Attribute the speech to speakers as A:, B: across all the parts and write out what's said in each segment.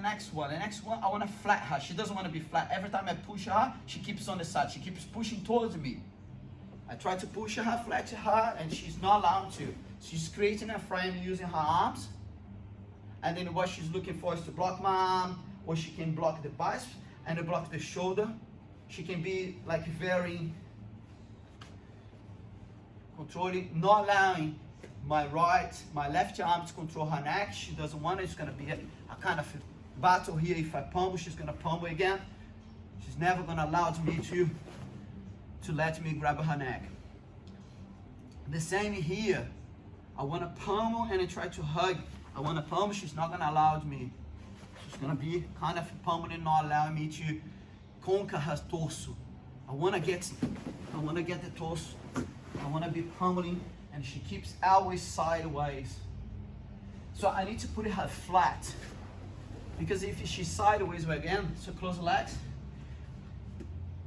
A: Next one, I want to flat her. She doesn't want to be flat. Every time I push her, she keeps on the side. She keeps pushing towards me. I try to push her, flat her, and she's not allowed to. She's creating a frame using her arms. And then what she's looking for is to block my arm, or she can block the biceps and block the shoulder. She can be like very controlling, not allowing my left arm to control her neck. She doesn't want it. It's going to be a kind of battle here. If I pummel, she's going to pummel again. She's never going to allow me to let me grab her neck. The same here. I want to pummel and I try to hug. I want to pummel. She's not going to allow me. She's going to be kind of pummeling, not allowing me to conquer her torso. I want to get the torso. I want to be pummeling, and she keeps always sideways. So I need to put her flat, because if she's sideways again, so close the legs.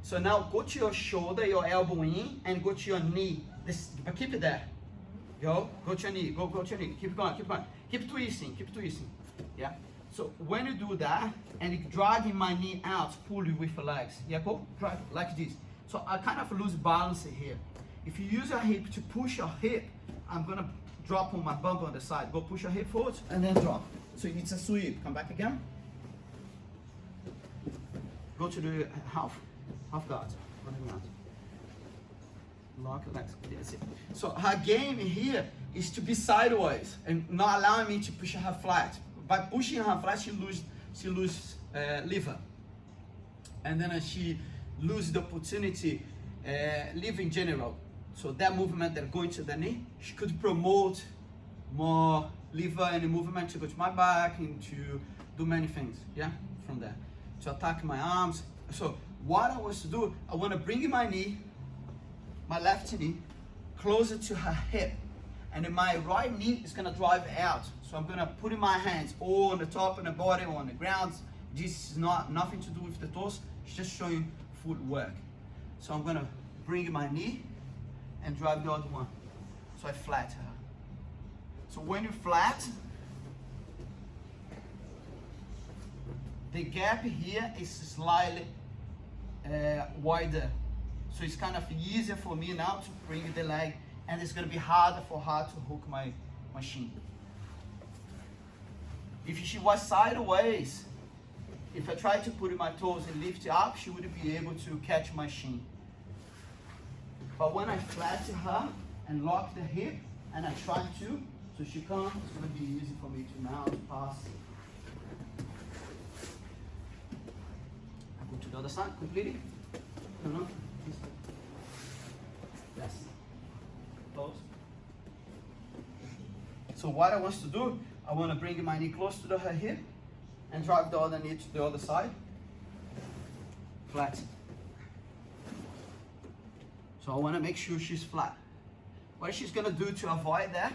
A: So now go to your shoulder, your elbow in, and go to your knee. But keep it there. Go to your knee, go to your knee. Keep going. Keep twisting. Yeah. So when you do that, and dragging my knee out, pull you with the legs. Yeah, go drag like this. So I kind of lose balance here. If you use your hip to push your hip, I'm gonna drop on my bump on the side. Go push your hip forward and then drop. So it's a sweep. Come back again. Go to the half guard. Lock your legs. That's it. So her game here is to be sideways and not allowing me to push her flat. By pushing her flat, she loses lever, and then she loses the opportunity lever in general. So that movement that going to the knee, she could promote more lever and movement to go to my back and to do many things, yeah, from there. To attack my arms. So what I want to do, I want to bring my knee, my left knee, closer to her hip. And then my right knee is going to drive out. So I'm going to put in my hands all on the top and the body or on the ground. This is nothing to do with the toes. It's just showing footwork. So I'm going to bring my knee and drive the other one. So I flat her. So when you flat, the gap here is slightly wider. So it's kind of easier for me now to bring the leg, and it's going to be harder for her to hook my machine. If she was sideways, if I tried to put my toes and lift it up, she wouldn't be able to catch my shin. But when I flatten her and lock the hip, and I try to, so she comes, it's going to be easy for me to now pass. I go to the other side completely. No. Yes. Close. So what I want to do, I want to bring my knee close to her hip and drive the other knee to the other side. Flat. So I want to make sure she's flat. What she's going to do to avoid that,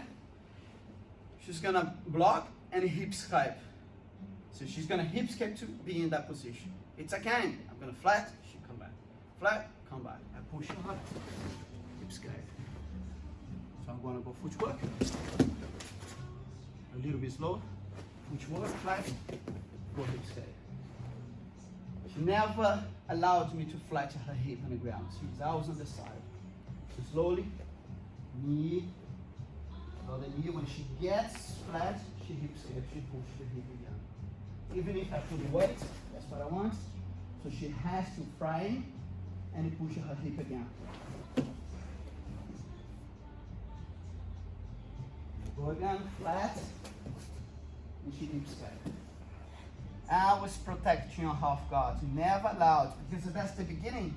A: she's going to block and hip escape. So she's going to hip escape to be in that position. It's again, I'm going to flat, she come back. Flat, come back. I push her, hip escape. So I'm going to go footwork. A little bit slow. Footwork, flat, go hip escape. She never allowed me to flatten her hip on the ground. She's always on the side. So slowly, knee, other knee. When she gets flat, she hip escape. She pushes the hip again. Even if I put weight, that's what I want. So she has to frame and push her hip again. Go again, flat, and she hip escape. Always protect your half guard. Never allowed, because that's the beginning.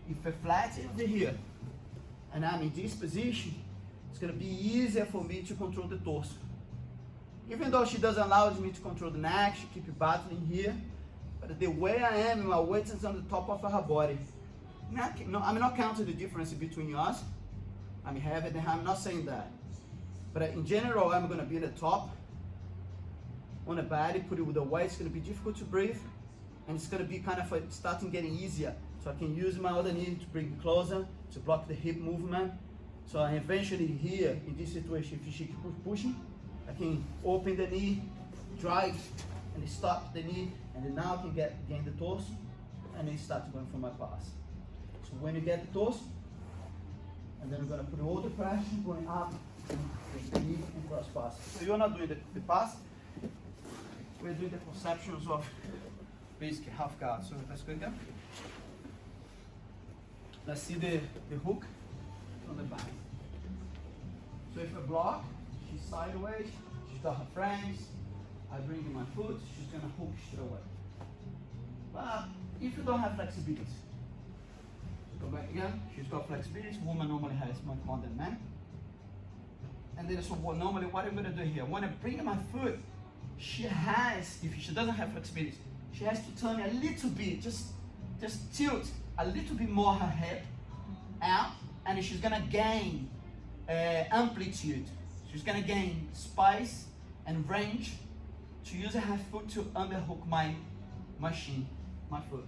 A: If I flat over here, and I'm in this position, it's going to be easier for me to control the torso. Even though she doesn't allow me to control the neck, she keeps battling here. But the way I am, my weight is on the top of her body. I'm not counting the difference between us. I'm heavy, I'm not saying that. But in general, I'm going to be at the top. On the body, put it with the weight, it's going to be difficult to breathe, and it's going to be kind of starting getting easier. So I can use my other knee to bring it closer, to block the hip movement. So I eventually here, in this situation, if she keeps pushing, I can open the knee, drive and then stop the knee, and then now I can gain the torso, and then start going for my pass. So when you get the torso, and then we're gonna put all the pressure going up, and the knee and cross pass. So you're not doing the pass, we're doing the conceptions of basic half guard. So let's go again. Let's see the hook on the back. So if I block, she's sideways, she's got her frames, I bring in my foot, she's gonna hook straight away. But if you don't have flexibility, go back again, she's got flexibility, woman normally has much more than man. And then so normally what I'm gonna do here, when I bring in my foot, she has, if she doesn't have flexibility, she has to turn a little bit, just tilt a little bit more her hip out, and she's gonna gain amplitude. She's gonna gain space and range to use her foot to underhook my machine, my foot.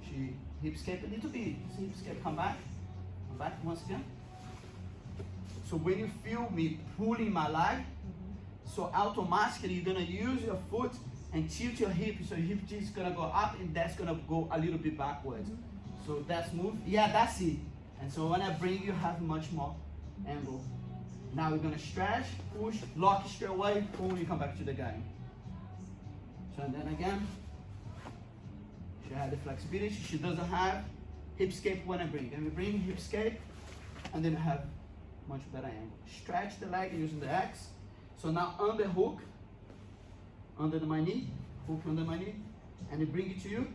A: She hip escape a little bit. See hip escape, come back once again. So when you feel me pulling my leg, so automatically you're gonna use your foot and tilt your hip, so your hip is gonna go up and that's gonna go a little bit backwards. So that's move, yeah, that's it. And so when I bring you have much more angle. Now we're gonna stretch, push, lock straight away, boom, you come back to the game. So and then again, she had the flexibility, she doesn't have hip escape when I bring. And we bring hip escape, and then have much better angle. Stretch the leg using the X. So now under hook, under my knee, hook under my knee, and then bring it to you.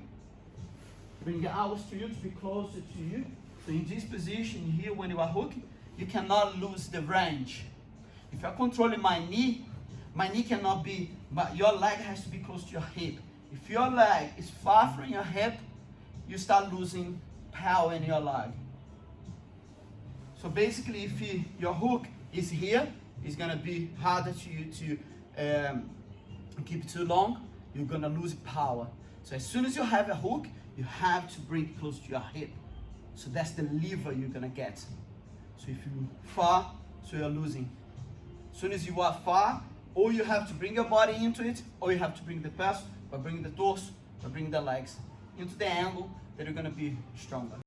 A: Bring your elbows to you to be closer to you. So in this position here, when you are hooking, you cannot lose the range. If you're controlling my knee cannot be, but your leg has to be close to your hip. If your leg is far from your hip, you start losing power in your leg. So basically, if your hook is here, it's gonna be harder to you to keep it too long. You're gonna lose power. So as soon as you have a hook, you have to bring it close to your hip. So that's the lever you're gonna get. So if you're far, so you're losing. As soon as you are far, or you have to bring your body into it, or you have to bring the pass, by bringing the torso, by bringing the legs into the angle that you're gonna be stronger.